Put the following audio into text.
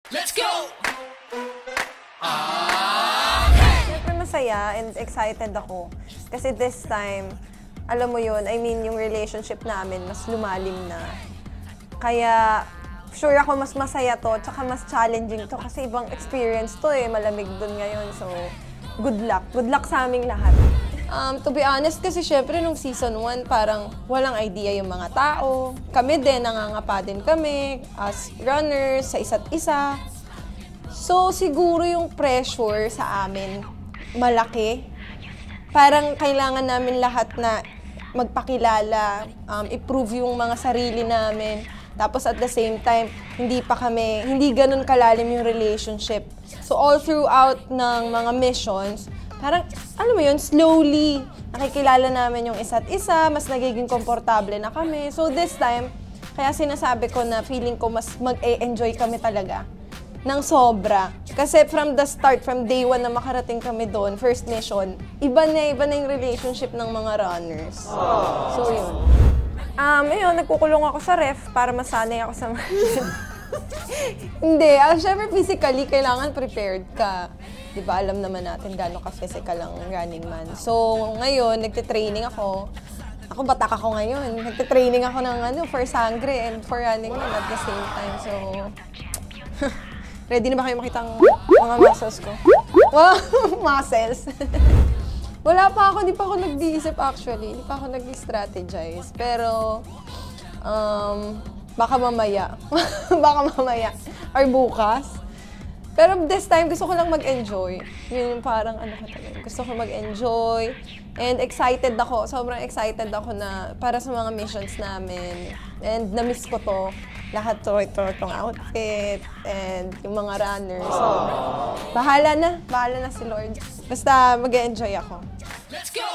Let's go! Siyempre masaya and excited ako. Kasi this time, alam mo yun, I mean yung relationship namin mas lumalim na. Kaya sure ako mas masaya to, tsaka mas challenging to kasi ibang experience to eh, malamig dun ngayon. So, good luck. Good luck sa aming lahat. To be honest kasi syempre nung season 1 parang walang idea yung mga tao. Kami din, nangangapa din kami as runners sa isa't isa. So siguro yung pressure sa amin malaki. Parang kailangan namin lahat na magpakilala, i-prove yung mga sarili namin. Tapos at the same time, hindi ganun kalalim yung relationship. So all throughout ng mga missions, parang, alam mo yun, slowly, nakikilala namin yung isa't isa, mas nagiging komportable na kami. So this time, kaya sinasabi ko na feeling ko mas mag-e-enjoy kami talaga ng sobra. Kasi from the start, from day 1 na makarating kami doon, first mission, iba na yung relationship ng mga runners. So yun. Ayun, nagkukulong ako sa ref para masanay ako sa Hindi, syempre physically, kailangan prepared ka. Diba, alam naman natin gano'n ka-physical ang running man. So, ngayon, nagtitraining ako. Ako, batak ako ngayon. Nagtitraining ako ng for sangre and for running man at the same time. So, ready na ba kayo makita ang mga muscles ko? Wow, muscles! Wala pa ako, hindi pa ako nag-iisip actually. Hindi pa ako nag-strategize. Pero, baka mamaya. Baka mamaya. Or bukas. Pero this time, gusto ko lang mag-enjoy. Yun yung parang ano ko talaga. Gusto ko mag-enjoy. And excited ako. Sobrang excited ako na para sa mga missions namin. And na-miss ko to. Lahat itong outfit. And yung mga runners. So, bahala na si Lord. Basta mag-enjoy ako. Let's go!